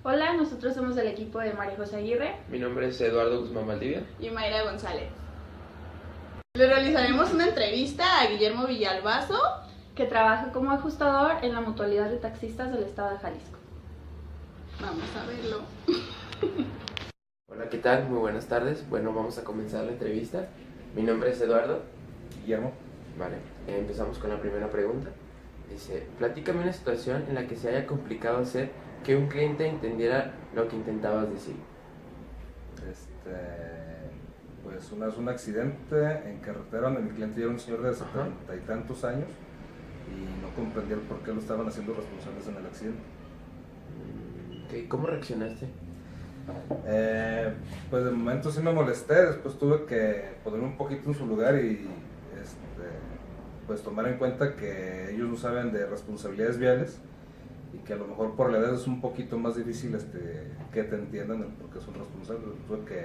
Hola, nosotros somos del equipo de María José Aguirre. Mi nombre es Eduardo Guzmán Valdivia. Y Mayra González. Le realizaremos una entrevista a Guillermo Villalbazo, que trabaja como ajustador en la Mutualidad de Taxistas del Estado de Jalisco. Vamos a verlo. Hola, ¿qué tal? Muy buenas tardes. Bueno, vamos a comenzar la entrevista. Mi nombre es Eduardo. Guillermo. Vale, empezamos con la primera pregunta. Dice, platícame una situación en la que se haya complicado hacer que un cliente entendiera lo que intentabas decir. Pues una vez un accidente en carretera donde mi cliente era un señor de 70 y tantos años y no comprendía el por qué lo estaban haciendo responsables en el accidente. Okay, ¿cómo reaccionaste? Pues de momento sí me molesté, después tuve que ponerme un poquito en su lugar y pues tomar en cuenta que ellos no saben de responsabilidades viales y que a lo mejor por la edad es un poquito más difícil que te entiendan el por qué son responsables. Tuve que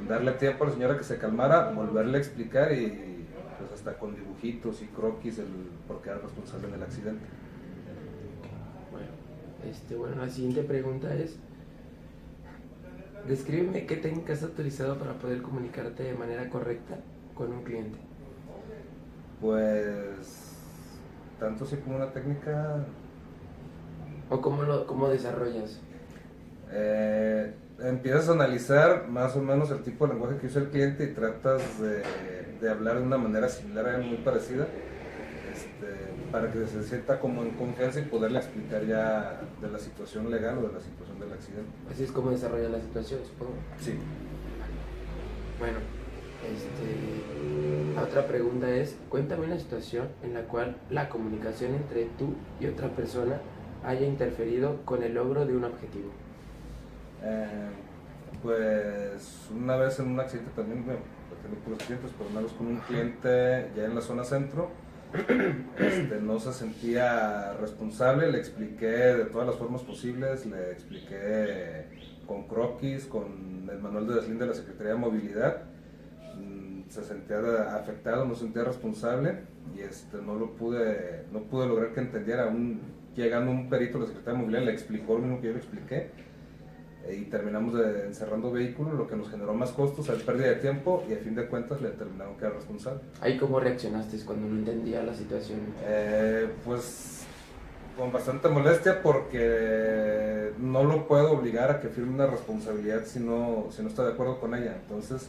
darle tiempo a la señora que se calmara, volverle a explicar y pues hasta con dibujitos y croquis el por qué era responsable del accidente. Bueno, la siguiente pregunta es, descríbeme qué técnicas has utilizado para poder comunicarte de manera correcta con un cliente. Pues tanto sí como una técnica. ¿O cómo desarrollas? Empiezas a analizar más o menos el tipo de lenguaje que usa el cliente y tratas de hablar de una manera similar a él, muy parecida, para que se sienta como en confianza y poderle explicar ya de la situación legal o de la situación del accidente. Así es como desarrollas la situación, supongo. Sí. Bueno, la otra pregunta es, cuéntame una situación en la cual la comunicación entre tú y otra persona haya interferido con el logro de un objetivo. Pues una vez en un accidente también, bueno, tengo puros clientes, pero una vez con un cliente ya en la zona centro, no se sentía responsable, le expliqué de todas las formas posibles, le expliqué con croquis, con el manual de deslinde de la Secretaría de Movilidad, se sentía afectado, no se sentía responsable y no pude lograr que entendiera. Llegando un perito de la Secretaría de Movilidad le explicó lo mismo que yo le expliqué y terminamos encerrando vehículos, lo que nos generó más costos, pérdida de tiempo y a fin de cuentas le determinaron que era responsable. ¿Ahí cómo reaccionaste cuando no entendía la situación? Pues con bastante molestia porque no lo puedo obligar a que firme una responsabilidad si no está de acuerdo con ella. Entonces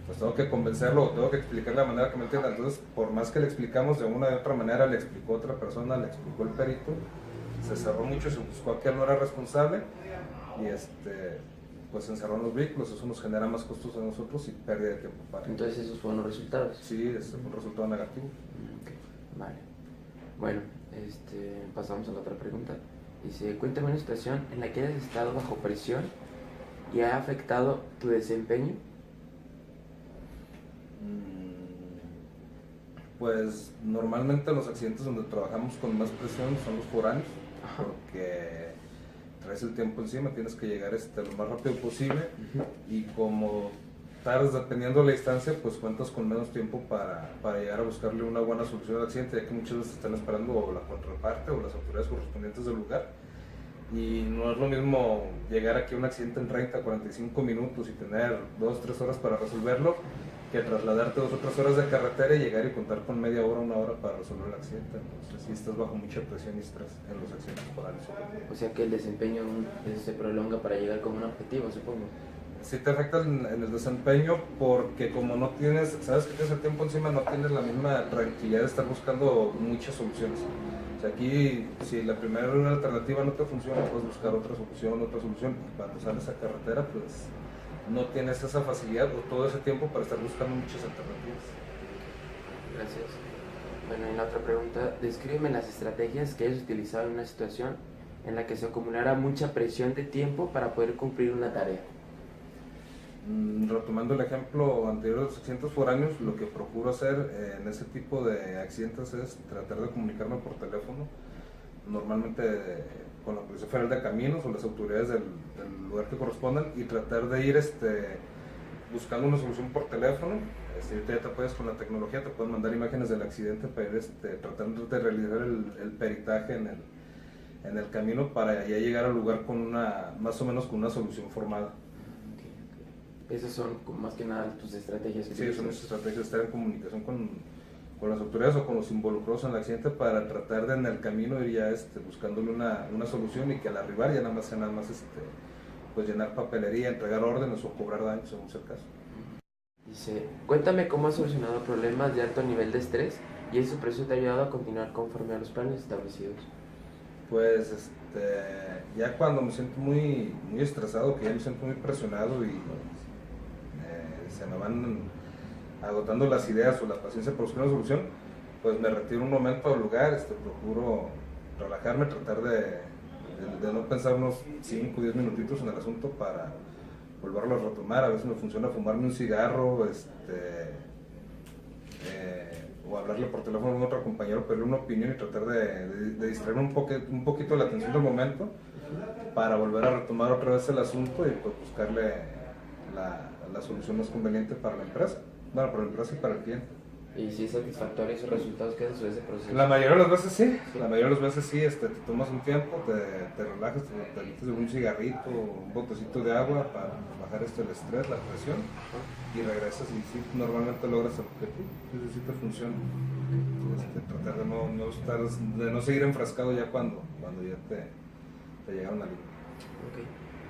pues tengo que convencerlo, tengo que explicarle la manera que me entienda. Entonces por más que le explicamos de una u otra manera, le explicó otra persona, le explicó el perito, se cerró mucho, se buscó a que él no era responsable y pues se encerró en los vehículos. Eso nos genera más costos a nosotros y pérdida de tiempo para él. Entonces esos fueron los resultados. Sí, fue un resultado negativo. Okay. Vale. Bueno, pasamos a la otra pregunta. Dice, cuéntame una situación en la que hayas estado bajo presión y ha afectado tu desempeño. Pues normalmente los accidentes donde trabajamos con más presión son los foráneos. Ajá. Porque traes el tiempo encima, tienes que llegar lo más rápido posible. Y como tardas dependiendo de la distancia, pues cuentas con menos tiempo para llegar a buscarle una buena solución al accidente, ya que muchas veces están esperando o la contraparte o las autoridades correspondientes del lugar. Y no es lo mismo llegar aquí a un accidente en 30, 45 minutos y tener 2, 3 horas para resolverlo, que trasladarte 2 o 3 horas de carretera y llegar y contar con media hora, una hora para resolver el accidente. Entonces sí estás bajo mucha presión y estrés en los accidentes foráneos. O sea que el desempeño se prolonga para llegar con un objetivo, supongo. Sí te afecta en el desempeño porque como no tienes, sabes que tienes el tiempo encima, no tienes la misma tranquilidad de estar buscando muchas soluciones. O sea, aquí si la primera alternativa no te funciona, puedes buscar otra solución. Y cuando sales a carretera, pues no tienes esa facilidad o todo ese tiempo para estar buscando muchas alternativas. Gracias. Bueno, y la otra pregunta, descríbeme las estrategias que hayas utilizado en una situación en la que se acumulara mucha presión de tiempo para poder cumplir una tarea. Retomando el ejemplo anterior de los accidentes foráneos, lo que procuro hacer en ese tipo de accidentes es tratar de comunicarme por teléfono, normalmente con la Policía Federal de Caminos o las autoridades del lugar que correspondan, y tratar de ir buscando una solución por teléfono. Ya te puedes, con la tecnología te pueden mandar imágenes del accidente para ir tratando de realizar el peritaje en el camino para ya llegar al lugar con más o menos con una solución formada. Esas son más que nada tus estrategias. Sí, son mis estrategias, estar en comunicación con las autoridades o con los involucrados en el accidente para tratar de en el camino ir ya buscándole una solución y que al arribar ya nada más pues llenar papelería, entregar órdenes o cobrar daños según sea el caso. Dice, cuéntame cómo has solucionado problemas de alto nivel de estrés y ese proceso te ha ayudado a continuar conforme a los planes establecidos. Pues ya cuando me siento muy, muy estresado, que ya me siento muy presionado y se me van agotando las ideas o la paciencia por buscar una solución, pues me retiro un momento al lugar, procuro relajarme, tratar de no pensar unos 5 o 10 minutitos en el asunto para volverlo a retomar. A veces me funciona fumarme un cigarro, o hablarle por teléfono a un otro compañero, pedirle una opinión y tratar de distraerme un poquito la atención del momento para volver a retomar otra vez el asunto y pues buscarle la solución más conveniente para la empresa. Bueno, para la empresa y para el cliente. ¿Y si es satisfactorio esos resultados que haces o ese proceso? La mayoría de las veces sí, la mayoría de las veces sí, te tomas un tiempo, te relajas, te metes un cigarrito, un botecito de agua para bajar el estrés, la presión, y regresas y sí, normalmente logras el objetivo. Entonces sí te funciona. Tratar de no seguir enfrascado ya cuando ya te llega una línea. Ok,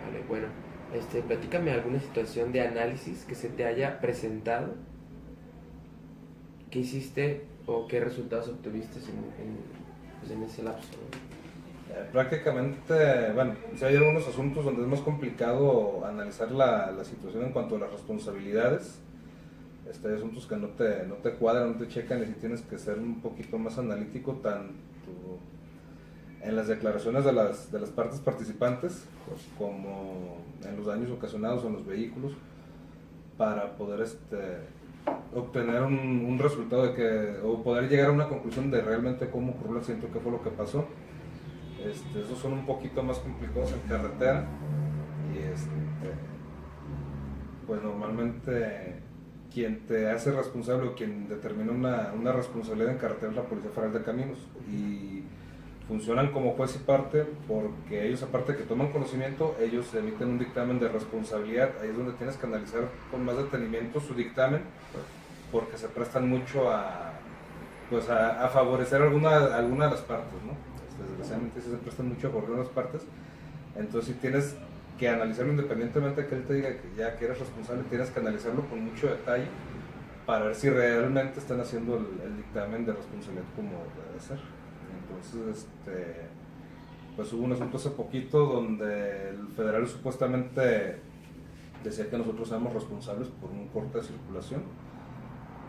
vale, bueno. Platícame alguna situación de análisis que se te haya presentado. ¿Qué hiciste o qué resultados obtuviste en ese lapso? Prácticamente, bueno, si hay algunos asuntos donde es más complicado analizar la situación en cuanto a las responsabilidades. Hay asuntos que no te cuadran, no te checan y si tienes que ser un poquito más analítico tanto en las declaraciones de las partes participantes como en los daños ocasionados en los vehículos para poder obtener un resultado o poder llegar a una conclusión de realmente cómo ocurrió el accidente, qué fue lo que pasó. Esos son un poquito más complicados en carretera y pues normalmente quien te hace responsable o quien determina una responsabilidad en carretera es la Policía Federal de Caminos y funcionan como juez y parte porque ellos, aparte de que toman conocimiento, ellos emiten un dictamen de responsabilidad. Ahí es donde tienes que analizar con más detenimiento su dictamen porque se prestan mucho a favorecer alguna de las partes, ¿no? Desgraciadamente se prestan mucho a favorecer las partes, entonces si tienes que analizarlo independientemente de que él te diga que eres responsable, tienes que analizarlo con mucho detalle para ver si realmente están haciendo el dictamen de responsabilidad como debe ser. Entonces, pues hubo un asunto hace poquito donde el federal supuestamente decía que nosotros éramos responsables por un corte de circulación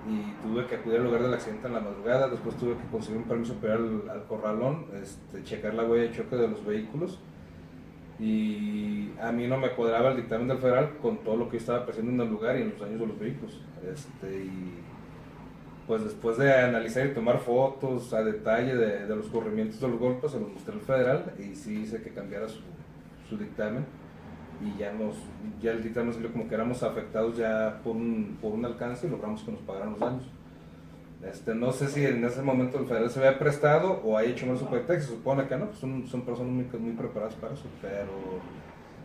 y tuve que acudir al lugar del accidente en la madrugada. Después tuve que conseguir un permiso para ir al corralón, checar la huella de choque de los vehículos y a mí no me cuadraba el dictamen del federal con todo lo que yo estaba apreciando en el lugar y en los daños de los vehículos. Y pues después de analizar y tomar fotos a detalle de los corrimientos de los golpes, se los mostré al federal y sí hice que cambiara su dictamen y ya el dictamen salió como que éramos afectados ya por un alcance y logramos que nos pagaran los daños. No sé si en ese momento el federal se había prestado o haya hecho mal su proyecto, se supone que no, pues son personas muy preparadas para eso, pero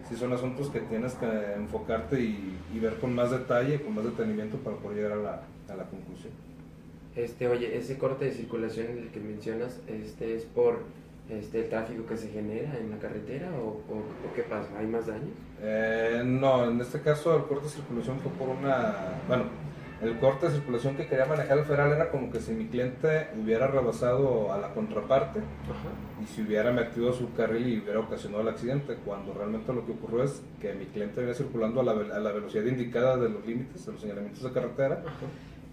sí son asuntos que tienes que enfocarte y ver con más detalle, con más detenimiento para poder llegar a la conclusión. Oye, ese corte de circulación del que mencionas, ¿es por el tráfico que se genera en la carretera o qué pasa? ¿Hay más daños? No, en este caso el corte de circulación fue por el corte de circulación que quería manejar el federal era como que si mi cliente hubiera rebasado a la contraparte. Ajá. Y si hubiera metido a su carril y hubiera ocasionado el accidente, cuando realmente lo que ocurrió es que mi cliente venía circulando a la velocidad indicada de los límites, de los señalamientos de carretera. Ajá.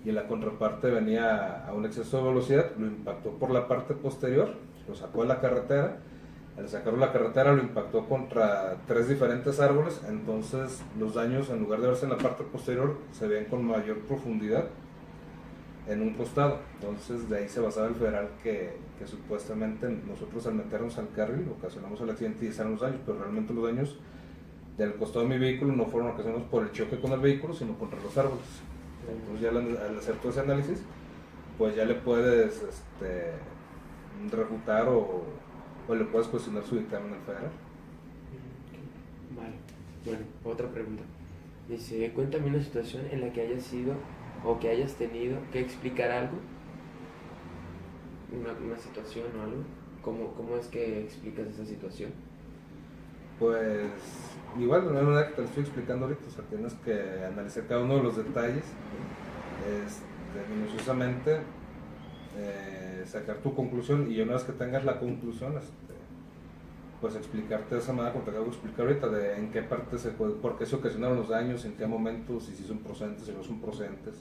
Y en la contraparte venía a un exceso de velocidad, lo impactó por la parte posterior, lo sacó de la carretera, al sacarlo de la carretera lo impactó contra 3 diferentes árboles, entonces los daños en lugar de verse en la parte posterior se ven con mayor profundidad en un costado. Entonces de ahí se basaba el federal que supuestamente nosotros al meternos al carril ocasionamos el accidente y hicieron los daños, pero realmente los daños del costado de mi vehículo no fueron ocasionados por el choque con el vehículo, sino contra los árboles. Entonces ya al hacer todo ese análisis, pues ya le puedes refutar o o le puedes cuestionar su dictamen al federal. Vale. Bueno, otra pregunta. Dice, cuéntame una situación en la que hayas sido o que hayas tenido que explicar algo. Una situación o algo. ¿Cómo es que explicas esa situación? Pues igual de la manera que te lo estoy explicando ahorita, o sea, tienes que analizar cada uno de los detalles, minuciosamente, sacar tu conclusión, y una vez que tengas la conclusión, pues explicarte de esa manera como te acabo de explicar ahorita, de en qué parte por qué se ocasionaron los daños, en qué momentos, si son procedentes, si no son procedentes.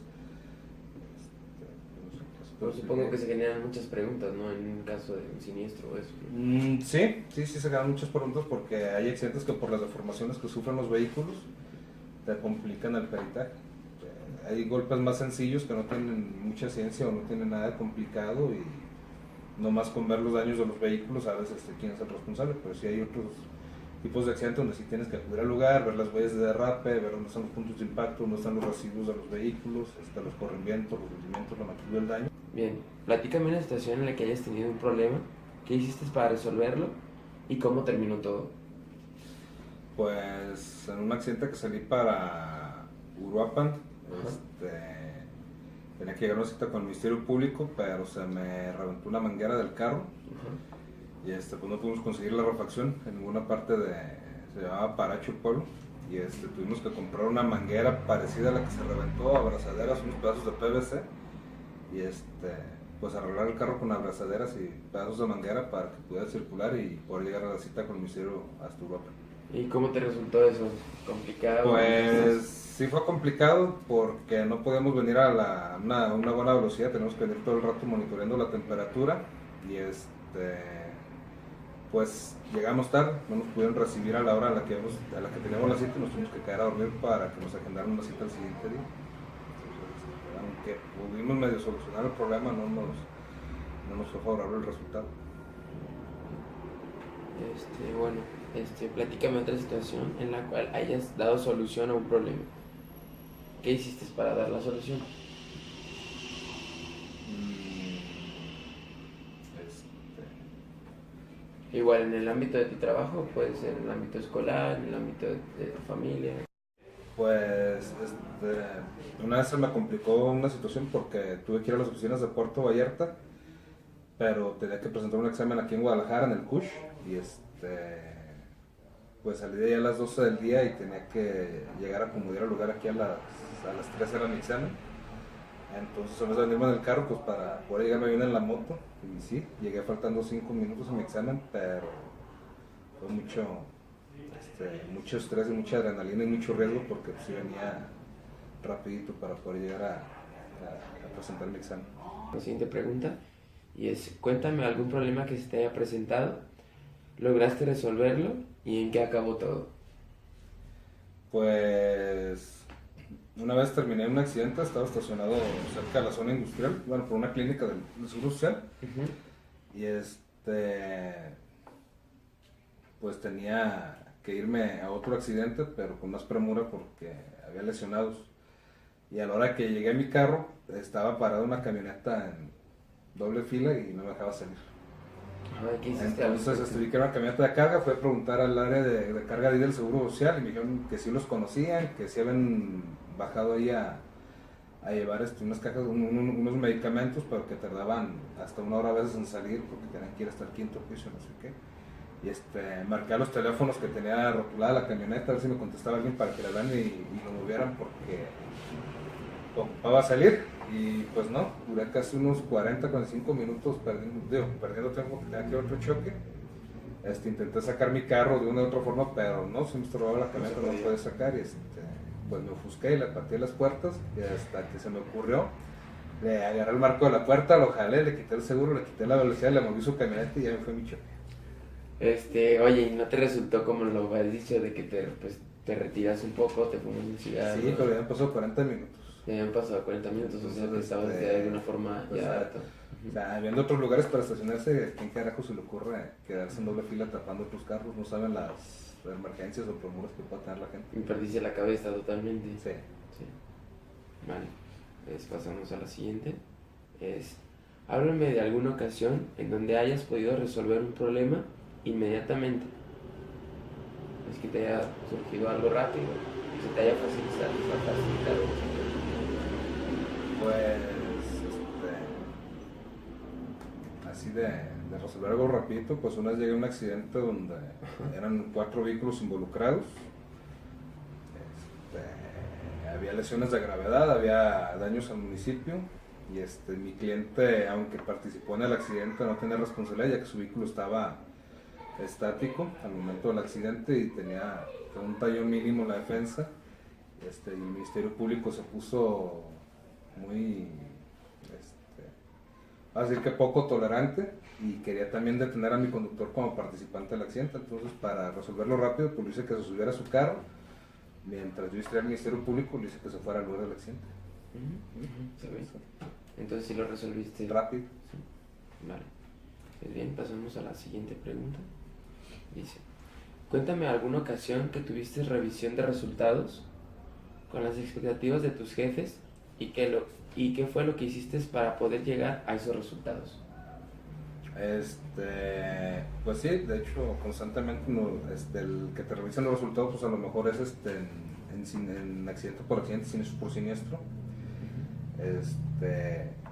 Pero supongo que se generan muchas preguntas, ¿no? En un caso de un siniestro o eso, ¿no? Sí, se generan muchas preguntas porque hay accidentes que por las deformaciones que sufren los vehículos te complican el peritaje. Hay golpes más sencillos que no tienen mucha ciencia o no tienen nada complicado, y nomás con ver los daños de los vehículos sabes quién es el responsable, pero sí hay otros tipos de accidentes donde sí tienes que acudir al lugar, ver las huellas de derrape, ver dónde están los puntos de impacto, dónde están los residuos de los vehículos, los corrimientos, los hundimientos, la magnitud del daño. Bien, platícame una situación en la que hayas tenido un problema, qué hiciste para resolverlo y cómo terminó todo. Pues en un accidente que salí para Uruapan, tenía que llegar a una cita con el Ministerio Público, pero se me reventó una manguera del carro. Y pues no pudimos conseguir la refacción en ninguna parte se llamaba Paracho el pueblo, y tuvimos que comprar una manguera parecida a la que se reventó, abrazaderas, unos pedazos de PVC, y pues arreglar el carro con abrazaderas y pedazos de manguera para que pudiera circular y poder llegar a la cita con el ministerio hasta Europa. ¿Y cómo te resultó eso? ¿Complicado? Pues sí fue complicado porque no podíamos venir a una buena velocidad, tenemos que venir todo el rato monitoreando la temperatura, y pues llegamos tarde, no nos pudieron recibir a la hora a la que teníamos la cita, y nos tuvimos que quedar a dormir para que nos agendaran una cita el siguiente día. Aunque pudimos medio solucionar el problema, no nos fue favorable el resultado. Bueno, platícame otra situación en la cual hayas dado solución a un problema. ¿Qué hiciste para dar la solución? Igual en el ámbito de tu trabajo, puede ser en el ámbito escolar, en el ámbito de tu familia. Pues una vez se me complicó una situación porque tuve que ir a las oficinas de Puerto Vallarta, pero tenía que presentar un examen aquí en Guadalajara, en el CUSH, y pues salí de ahí a las 12 del día y tenía que llegar a acomodar al lugar aquí a las 3 era mi examen. Entonces en vez de venirme en el carro, pues para poder llegar me vine en la moto, y sí, llegué faltando 5 minutos a mi examen, pero fue mucho estrés y mucha adrenalina y mucho riesgo porque sí venía rapidito para poder llegar a presentar mi examen. La siguiente pregunta, y es, cuéntame algún problema que se te haya presentado, lograste resolverlo y en qué acabó todo. Pues una vez terminé un accidente, estaba estacionado cerca de la zona industrial, bueno, por una clínica del Seguro Social, y pues tenía que irme a otro accidente, pero con más premura porque había lesionados. Y a la hora que llegué a mi carro, estaba parada una camioneta en doble fila y no me dejaba salir. ¿Qué hiciste? Entonces vi que era una camioneta de carga, fui a preguntar al área de carga del Seguro Social y me dijeron que sí los conocían, que sí habían bajado ahí a llevar unas cajas, unos medicamentos, pero que tardaban hasta 1 hora a veces en salir porque tenían que ir hasta el 5º piso, no sé qué. Y marqué a los teléfonos que tenía rotulada la camioneta, a ver si me contestaba alguien para que la vean y lo movieran porque ocupaba salir. Y pues no, duré casi unos 45 minutos perdiendo tiempo, que tenía que ir a otro choque. Intenté sacar mi carro de una u otra forma, pero no, se me estorbaba la camioneta, no lo podía sacar. Y pues me ofusqué y le pateé las puertas, y hasta que se me ocurrió, le agarré el marco de la puerta, lo jalé, le quité el seguro, le quité la velocidad, le moví su camioneta y ya me fue mi choque. Oye, ¿y no te resultó como lo habías dicho de que te retiras un poco, te fumas un cigarro? Sí, pero ya han pasado 40 minutos. Ya han pasado 40 minutos, o sea que estabas de alguna forma pues, ya harto. O sea, viendo otros lugares para estacionarse, ¿quién carajo se le ocurre quedarse en doble fila tapando otros carros? No saben las emergencias o premuras que pueda tener la gente. Y perdiste la cabeza totalmente. Sí. Vale, pasamos a la siguiente. Háblame de alguna ocasión en donde hayas podido resolver un problema inmediatamente. Es que te haya surgido algo rápido y se te haya facilitado. Pues, así de resolver algo rapidito, pues una vez llegué a un accidente donde eran 4 vehículos involucrados. Había lesiones de gravedad, había daños al municipio y mi cliente, aunque participó en el accidente, no tenía responsabilidad ya que su vehículo estaba estático al momento del accidente y tenía un tallo mínimo en la defensa. Y el Ministerio Público se puso muy, a decir que poco tolerante, y quería también detener a mi conductor como participante del accidente. Entonces, para resolverlo rápido, pues le hice que se subiera a su carro, mientras yo distraía al Ministerio Público, le hice que se fuera al lugar del accidente. Entonces sí lo resolviste rápido. Sí. Vale. Pues bien, pasamos a la siguiente pregunta. Dice, cuéntame alguna ocasión que tuviste revisión de resultados con las expectativas de tus jefes y qué fue lo que hiciste para poder llegar a esos resultados. Pues sí, de hecho, constantemente el que te revisen los resultados, pues a lo mejor es en accidente por accidente, siniestro por siniestro.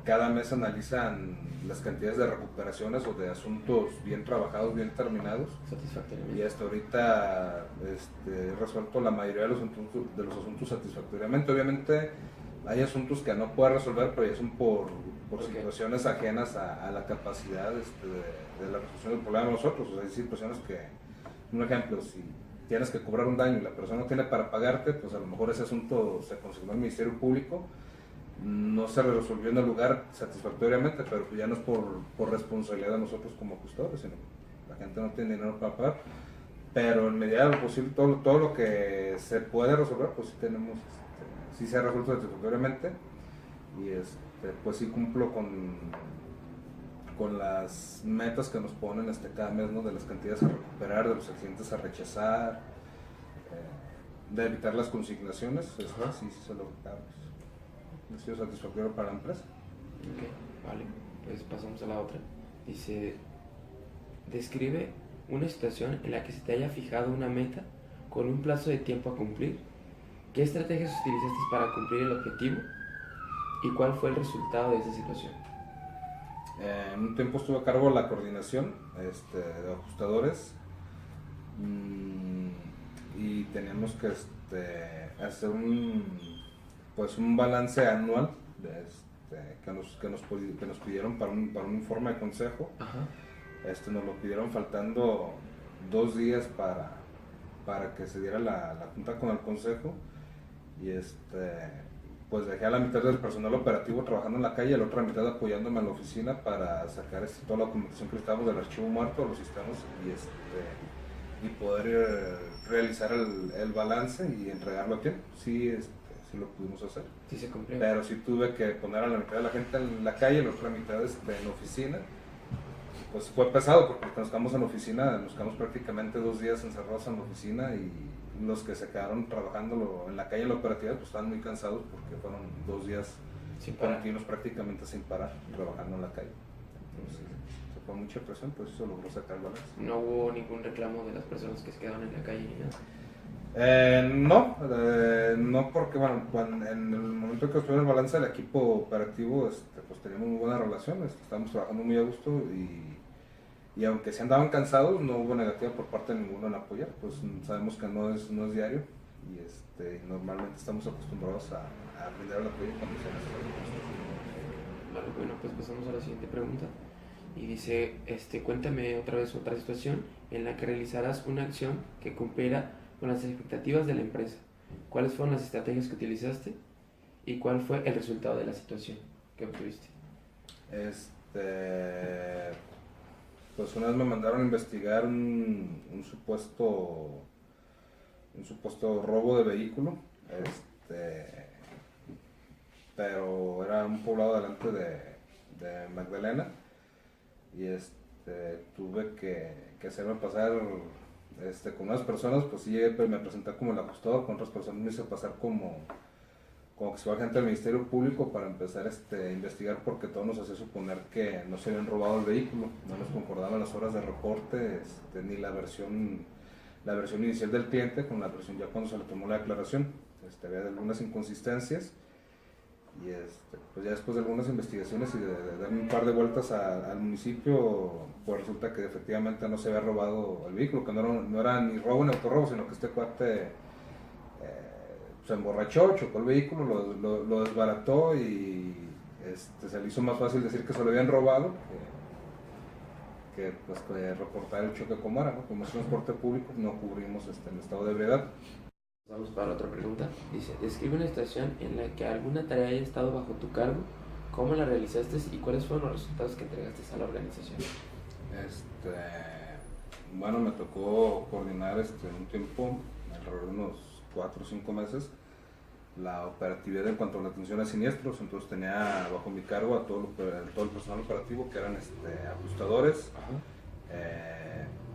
Cada mes analizan las cantidades de recuperaciones o de asuntos bien trabajados, bien terminados. Satisfactoriamente. Y hasta ahorita he resuelto la mayoría de los asuntos satisfactoriamente. Obviamente hay asuntos que no puedo resolver, pero ya son por situaciones ajenas a la capacidad de la resolución del problema de nosotros. O sea, hay situaciones que, un ejemplo, si tienes que cobrar un daño y la persona no tiene para pagarte, pues a lo mejor ese asunto se consignó al Ministerio Público, no se resolvió en el lugar satisfactoriamente, pero pues ya no es por responsabilidad de nosotros como custodios, sino la gente no tiene dinero para pagar. Pero en medida de lo posible, todo lo que se puede resolver, pues sí tenemos, sí se ha resuelto satisfactoriamente, y pues sí cumplo con las metas que nos ponen cada mes, ¿no? De las cantidades a recuperar, de los accidentes a rechazar, de evitar las consignaciones. Sí se lo logramos. Ha sido satisfactorio para la empresa. Ok, vale, pues pasamos a la otra. Dice, describe una situación en la que se te haya fijado una meta con un plazo de tiempo a cumplir. ¿Qué estrategias utilizaste para cumplir el objetivo? ¿Y cuál fue el resultado de esa situación? En un tiempo estuve a cargo de la coordinación de ajustadores, y teníamos que hacer un balance anual que nos pidieron para un informe de consejo. Ajá. Nos lo pidieron faltando 2 días para que se diera la junta con el consejo, y pues dejé a la mitad del personal operativo trabajando en la calle y a la otra mitad apoyándome en la oficina para sacar toda la documentación que estábamos del archivo muerto de los sistemas y poder realizar el balance y entregarlo a tiempo. Sí, sí lo pudimos hacer. Sí se cumplió. Pero sí tuve que poner a la mitad de la gente en la calle y a la otra mitad en la oficina. Pues fue pesado porque nos quedamos en la oficina, nos quedamos prácticamente 2 días encerrados en la oficina, y los que se quedaron trabajando en la calle en la operatividad pues estaban muy cansados porque fueron 2 días continuos prácticamente sin parar trabajando en la calle. Entonces se fue mucha presión, pues eso logró sacar el balance. ¿No hubo ningún reclamo de las personas que se quedaron en la calle ni nada? No, porque en el momento que estuve en el balance del equipo operativo, pues teníamos muy buena relación, estábamos trabajando muy a gusto, y aunque se andaban cansados, no hubo negativa por parte de ninguno en apoyar. Pues sabemos que no es diario, y normalmente estamos acostumbrados a brindar el apoyo cuando se necesita. Vale, bueno, pues pasamos a la siguiente pregunta. Y dice, cuéntame otra vez otra situación en la que realizarás una acción que cumpliera con las expectativas de la empresa. ¿Cuáles fueron las estrategias que utilizaste y cuál fue el resultado de la situación que obtuviste? Pues una vez me mandaron a investigar un supuesto robo de vehículo, pero era un poblado delante de Magdalena, y tuve que hacerme pasar con unas personas, pues sí, me presenté como el ajustador, con otras personas me hice pasar como como que se va gente del Ministerio Público para empezar a investigar, porque todo nos hacía suponer que no se habían robado el vehículo, no nos concordaban las horas de reporte, ni la versión inicial del cliente con la versión ya cuando se le tomó la declaración. Había algunas inconsistencias y pues ya después de algunas investigaciones y de dar un par de vueltas al municipio, pues resulta que efectivamente no se había robado el vehículo, que no era ni robo ni autorrobo, sino que este cuate se emborrachó, chocó el vehículo, lo desbarató y se le hizo más fácil decir que se lo habían robado que reportar el choque como era, ¿no? Como es transporte público, no cubrimos el estado de ebriedad. Vamos para la otra pregunta. Dice, describe una situación en la que alguna tarea haya estado bajo tu cargo, cómo la realizaste y cuáles fueron los resultados que entregaste a la organización. Bueno, me tocó coordinar un tiempo, alrededor de unos 4 o 5 meses, la operatividad en cuanto a la atención a siniestros. Entonces tenía bajo mi cargo a todo el personal operativo, que eran ajustadores,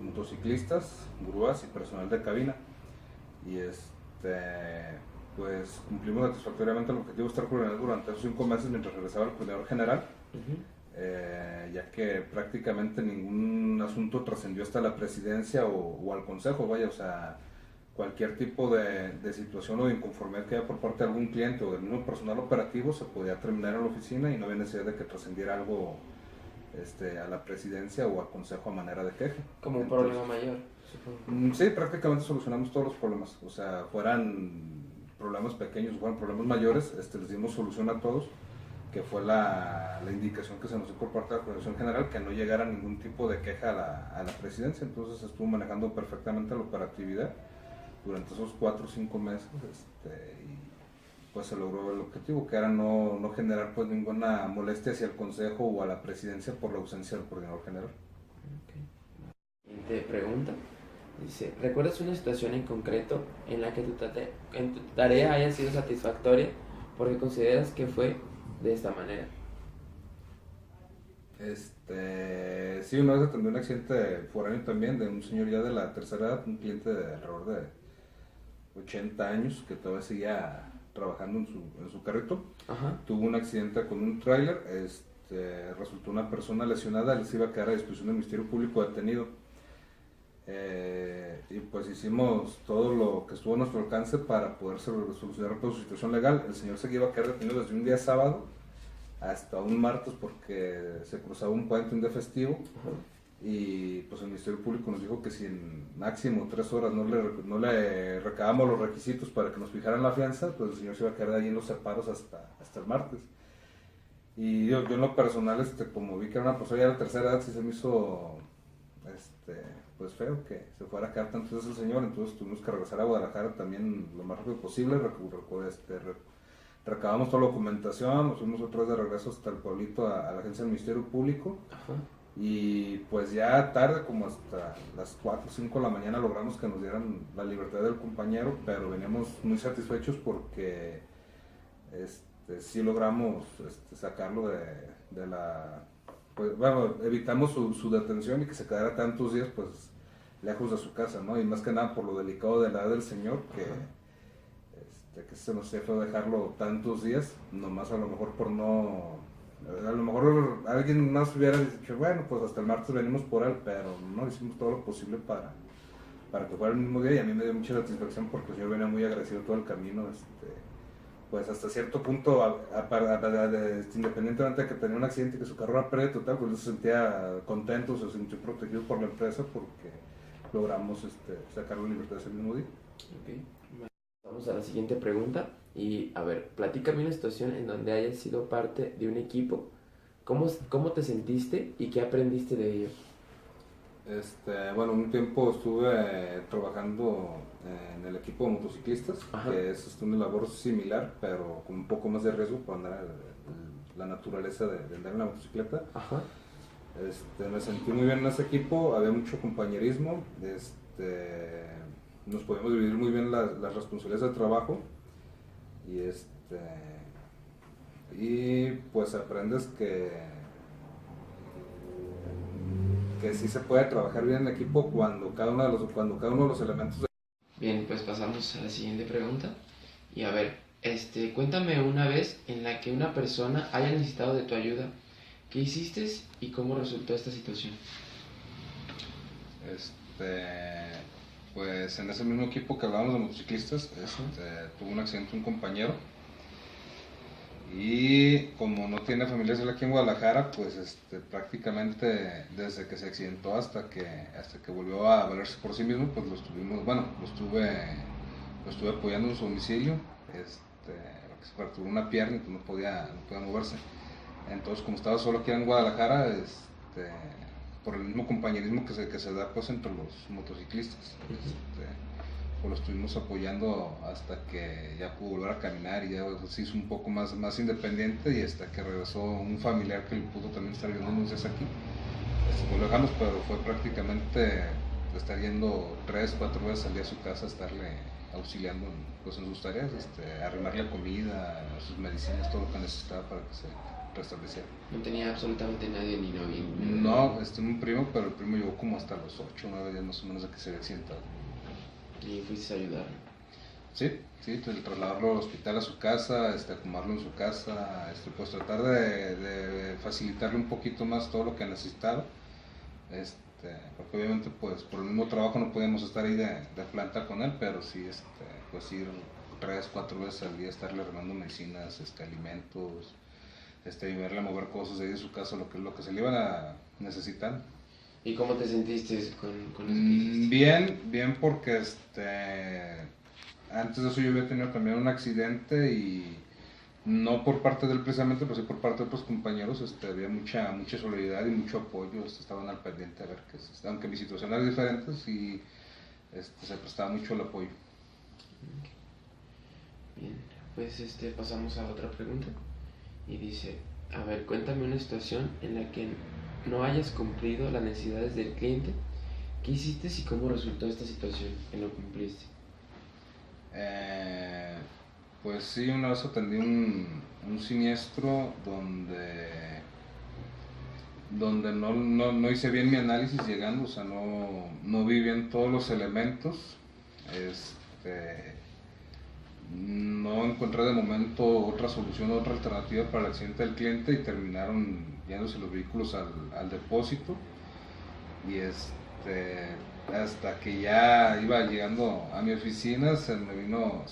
motociclistas, grúas y personal de cabina. Y pues cumplimos satisfactoriamente el objetivo de estar coordinando durante esos 5 meses mientras regresaba el coordinador general, ya que prácticamente ningún asunto trascendió hasta la presidencia o al consejo, vaya, o sea, cualquier tipo de situación o de inconformidad que haya por parte de algún cliente o del mismo personal operativo se podía terminar en la oficina y no había necesidad de que trascendiera algo a la presidencia o al consejo a manera de queja. Como un problema mayor, supongo. Sí, prácticamente solucionamos todos los problemas, o sea, fueran problemas pequeños o fueran problemas mayores, les dimos solución a todos, que fue la indicación que se nos dio por parte de la Coordinación General, que no llegara ningún tipo de queja a la presidencia. Entonces estuvo manejando perfectamente la operatividad durante esos 4 o 5 meses, y pues se logró el objetivo, que era no generar pues ninguna molestia hacia el consejo o a la presidencia por la ausencia del coordinador general. Siguiente pregunta. Dice, ¿recuerdas una situación en concreto en la que tu tarea haya sido satisfactoria porque consideras que fue de esta manera? Sí, una vez atendí un accidente foráneo también de un señor ya de la tercera edad, un cliente de alrededor de 80 años que todavía seguía trabajando en su carrito. Ajá. Tuvo un accidente con un tráiler, resultó una persona lesionada, les iba a quedar a disposición del Ministerio Público detenido. Y pues hicimos todo lo que estuvo a nuestro alcance para poder solucionar su situación legal. El señor se iba a quedar detenido desde un día sábado hasta un martes porque se cruzaba un puente, un día festivo. Y pues el Ministerio Público nos dijo que si en máximo 3 horas no le recabamos los requisitos para que nos fijaran la fianza, pues el señor se iba a quedar ahí en los separos hasta el martes. Y yo en lo personal, como vi que era una persona ya de la tercera edad, sí se me hizo pues feo que se fuera a quedar tanto ese señor. Entonces tuvimos que regresar a Guadalajara también lo más rápido posible. Recabamos toda la documentación, nos fuimos otra vez de regreso hasta el pueblito a la agencia del Ministerio Público. Ajá. Y pues ya tarde, como hasta las 4 o 5 de la mañana, logramos que nos dieran la libertad del compañero, pero veníamos muy satisfechos porque sí logramos sacarlo de la... Pues bueno, evitamos su detención y que se quedara tantos días pues lejos de su casa, ¿no? Y más que nada por lo delicado de la edad del señor, que se nos hizo dejarlo tantos días, nomás a lo mejor por no... A lo mejor alguien más hubiera dicho, bueno, pues hasta el martes venimos por él, pero no, hicimos todo lo posible para que fuera el mismo día, y a mí me dio mucha satisfacción porque el señor venía muy agradecido todo el camino, pues hasta cierto punto, independientemente de que tenía un accidente y que su carro era pérdida total, pues él se sentía contento, se sintió protegido por la empresa porque logramos sacarlo en libertad ese mismo día. Okay. Vamos a la siguiente pregunta. Y a ver, platícame una situación en donde hayas sido parte de un equipo. ¿Cómo te sentiste y qué aprendiste de ello? Bueno, un tiempo estuve trabajando en el equipo de motociclistas. Ajá. Que es una labor similar, pero con un poco más de riesgo por andar la naturaleza de andar en la motocicleta. Ajá. Me sentí muy bien en ese equipo, había mucho compañerismo, nos podíamos dividir muy bien las responsabilidades del trabajo. Y pues aprendes que sí se puede trabajar bien en equipo cuando cada uno de los elementos... Bien, pues pasamos a la siguiente pregunta. Y a ver, Cuéntame una vez en la que una persona haya necesitado de tu ayuda. ¿Qué hiciste y cómo resultó esta situación? Pues en ese mismo equipo que hablábamos de motociclistas, tuvo un accidente un compañero. Y como no tiene familiares aquí en Guadalajara, pues prácticamente desde que se accidentó hasta que volvió a valerse por sí mismo, pues lo estuve apoyando en su domicilio. Que se fracturó una pierna y pues no podía moverse. Entonces, como estaba solo aquí en Guadalajara, por el mismo compañerismo que se da pues entre los motociclistas, pues lo estuvimos apoyando hasta que ya pudo volver a caminar y ya se hizo un poco más independiente, y hasta que regresó un familiar que le pudo también estar viendo unos días aquí. Pues lo dejamos, pero fue prácticamente estar yendo 3-4 veces al día a su casa, estarle auxiliando pues en sus tareas, arrimarle comida, sus medicinas, todo lo que necesitaba para que se restableciera. No tenía absolutamente nadie, ni novio. No, un primo, pero el primo llegó como hasta los 8 o 9 días más o menos de que se había accidentado. ¿Y fuiste a ayudarlo? Sí, trasladarlo al hospital a su casa, acomodarlo en su casa, pues tratar de facilitarle un poquito más todo lo que necesitaba, porque obviamente pues por el mismo trabajo no podíamos estar ahí de planta con él, pero sí, pues ir 3-4 veces al día, estarle armando medicinas, alimentos, y verle a mover cosas de ahí de su casa, lo que se le iban a necesitar. ¿Y cómo te sentiste con eso que hiciste? Bien, porque antes de eso yo había tenido también un accidente, y no por parte de él precisamente, pero sí por parte de otros compañeros. Había mucha solidaridad y mucho apoyo, estaban al pendiente a ver que, aunque mi situación era diferente, sí se prestaba mucho el apoyo. Bien, pues pasamos a otra pregunta, y dice, a ver, cuéntame una situación en la que no hayas cumplido las necesidades del cliente. ¿Qué hiciste y cómo resultó esta situación que no cumpliste? Pues sí, una vez atendí un siniestro donde no hice bien mi análisis llegando, o sea, no vi bien todos los elementos. No encontré de momento otra solución, otra alternativa para el accidente del cliente, y terminaron yéndose los vehículos al depósito. Y hasta que ya iba llegando a mi oficina, se me vino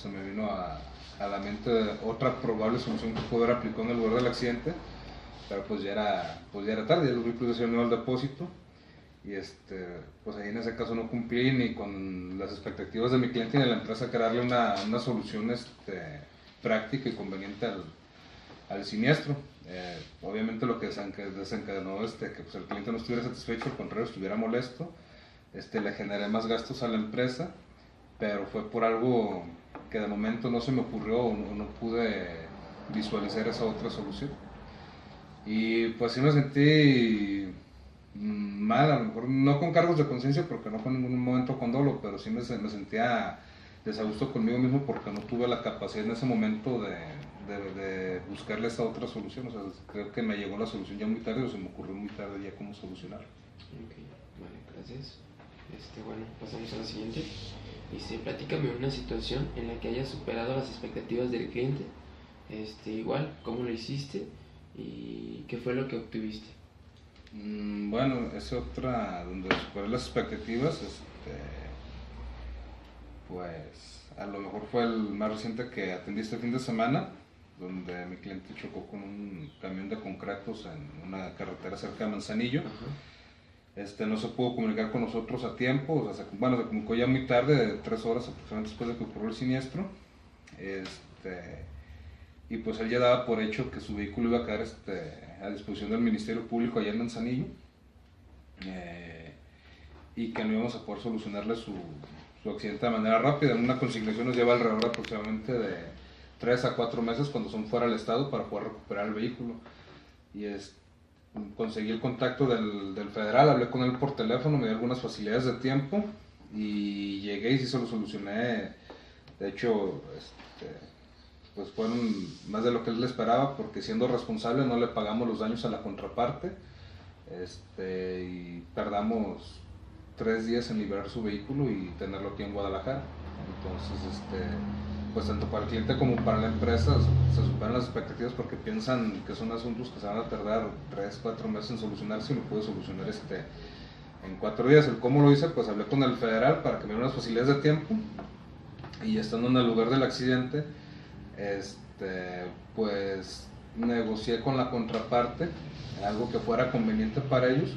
a la mente otra probable solución que pudo haber aplicado en el lugar del accidente, pero pues ya era tarde, ya los vehículos se habían ido al depósito. Y pues ahí en ese caso no cumplí ni con las expectativas de mi cliente ni de la empresa, que darle una solución práctica y conveniente al siniestro. Obviamente lo que desencadenó que pues el cliente no estuviera satisfecho, al contrario, estuviera molesto. Le generé más gastos a la empresa, pero fue por algo que de momento no se me ocurrió o no pude visualizar esa otra solución. Y pues sí me sentí mal, a lo mejor no con cargos de conciencia, porque no fue en ningún momento con dolo, pero sí me sentía desagusto conmigo mismo porque no tuve la capacidad en ese momento de buscarle esa otra solución. O sea, creo que me llegó la solución ya muy tarde, o se me ocurrió muy tarde ya cómo solucionarlo. Ok, vale, gracias. Bueno, pasamos a la siguiente. Dice, platícame una situación en la que hayas superado las expectativas del cliente. Igual, ¿cómo lo hiciste y qué fue lo que obtuviste? Bueno, es otra donde superé las expectativas. Pues a lo mejor fue el más reciente que atendí este fin de semana, donde mi cliente chocó con un camión de concretos en una carretera cerca de Manzanillo. Ajá. No se pudo comunicar con nosotros a tiempo, o sea, se comunicó ya muy tarde, 3 horas aproximadamente después de que ocurrió el siniestro. Y pues él ya daba por hecho que su vehículo iba a quedar a disposición del Ministerio Público allá en Manzanillo, y que no íbamos a poder solucionarle su accidente de manera rápida. En una consignación nos lleva alrededor aproximadamente de 3 a 4 meses cuando son fuera del estado para poder recuperar el vehículo. Y conseguí el contacto del federal, hablé con él por teléfono, me dio algunas facilidades de tiempo y llegué y sí se lo solucioné. De hecho, pues fueron más de lo que él esperaba, porque siendo responsable no le pagamos los daños a la contraparte, y tardamos 3 días en liberar su vehículo y tenerlo aquí en Guadalajara. Entonces pues tanto para el cliente como para la empresa se superan las expectativas porque piensan que son asuntos que se van a tardar 3-4 meses en solucionarse y lo puede solucionar en 4 días. El cómo lo hice, pues hablé con el federal para que me dieran unas facilidades de tiempo y estando en el lugar del accidente, pues negocié con la contraparte algo que fuera conveniente para ellos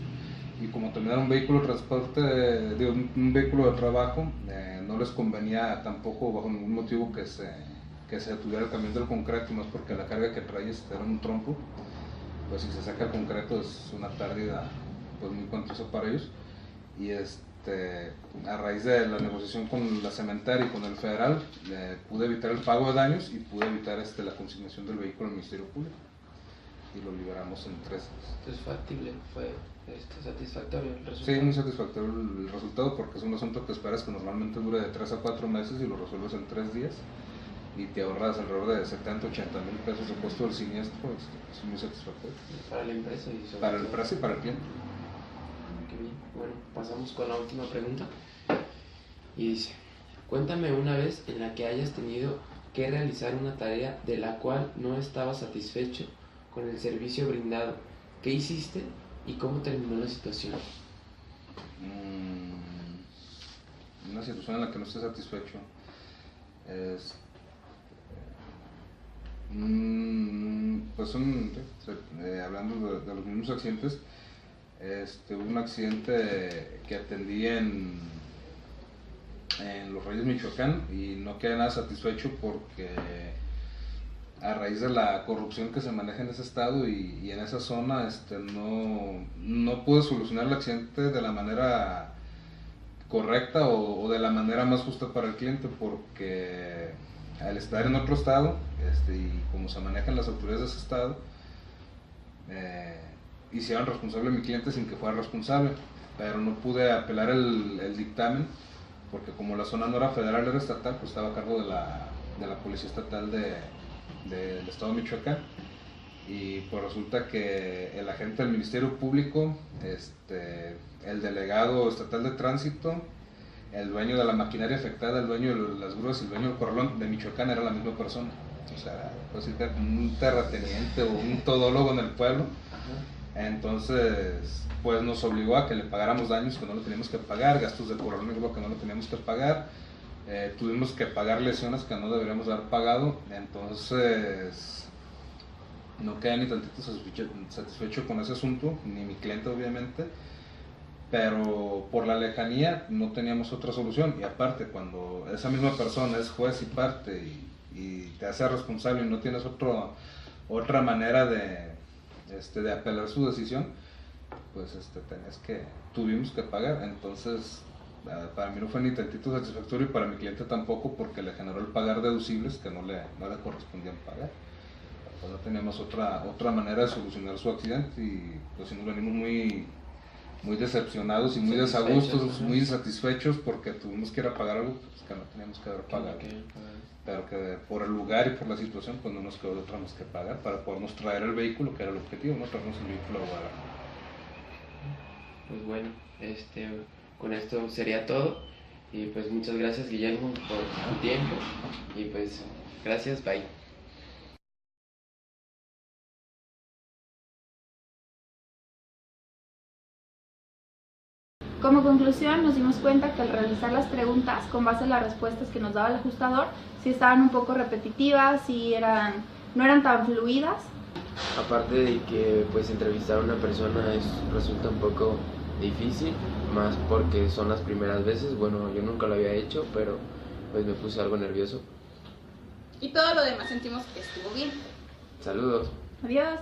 y como también era un vehículo de transporte, un vehículo de trabajo, no les convenía tampoco bajo ningún motivo que se detuviera el camión del concreto, más porque la carga que trae era un trompo, pues si se saca el concreto es una pérdida pues muy cuantiosa para ellos y a raíz de la negociación con la cementaria y con el federal pude evitar el pago de daños y pude evitar la consignación del vehículo al Ministerio Público y lo liberamos en 3 días. Entonces factible, fue satisfactorio el resultado. Sí, muy satisfactorio el resultado porque es un asunto que esperas que normalmente dure de 3 a 4 meses y lo resuelves en 3 días y te ahorras alrededor de 70, 80 mil pesos de costo del siniestro. Es muy satisfactorio. Para la empresa y sobre para la todo. empresa y para el cliente. Qué bien. Bueno, pasamos con la última pregunta. Y dice, cuéntame una vez en la que hayas tenido que realizar una tarea de la cual no estabas satisfecho con el servicio brindado. ¿Qué hiciste y cómo terminó la situación? Una situación en la que no esté satisfecho es pues hablando de los mismos accidentes, hubo un accidente que atendí en Los Reyes, Michoacán, y no quedé nada satisfecho porque a raíz de la corrupción que se maneja en ese estado y en esa zona, no pude solucionar el accidente de la manera correcta o de la manera más justa para el cliente, porque al estar en otro estado y como se manejan las autoridades de ese estado, hicieron responsable a mi cliente sin que fuera responsable, pero no pude apelar el dictamen porque como la zona no era federal, era estatal, pues estaba a cargo de la Policía Estatal del Estado de Michoacán, y pues resulta que el agente del Ministerio Público, el delegado estatal de tránsito, el dueño de la maquinaria afectada, el dueño de las grúas y el dueño del corralón de Michoacán era la misma persona. O sea, puede decir que era un terrateniente o un todólogo en el pueblo. Entonces, pues nos obligó a que le pagáramos daños que no le teníamos que pagar, gastos de corralón y grúa que no le teníamos que pagar. Tuvimos que pagar lesiones que no deberíamos haber pagado. Entonces, no quedé ni tantito satisfecho con ese asunto, ni mi cliente obviamente, pero por la lejanía no teníamos otra solución. Y aparte, cuando esa misma persona es juez y parte y te hace responsable y no tienes otra manera de apelar su decisión, pues tuvimos que pagar. Entonces, para mí no fue ni tantito satisfactorio y para mi cliente tampoco, porque le generó el pagar deducibles que no le correspondían pagar. Pues no teníamos otra manera de solucionar su accidente y pues sí nos venimos muy decepcionados y muy desagustos, muy insatisfechos porque tuvimos que ir a pagar algo pues, que no teníamos que haber pagado. Pero que por el lugar y por la situación pues no nos quedó de otra más que pagar para podernos traer el vehículo, que era el objetivo, no traernos el vehículo a Guadalajara. Pues bueno, con esto sería todo y pues muchas gracias, Guillermo, por tu tiempo y pues gracias, bye. Como conclusión, nos dimos cuenta que al realizar las preguntas con base en las respuestas que nos daba el ajustador, sí estaban un poco repetitivas y no eran tan fluidas. Aparte de que pues entrevistar a una persona resulta un poco difícil, más porque son las primeras veces. Bueno, yo nunca lo había hecho, pero pues me puse algo nervioso. Y todo lo demás sentimos que estuvo bien. Saludos. Adiós.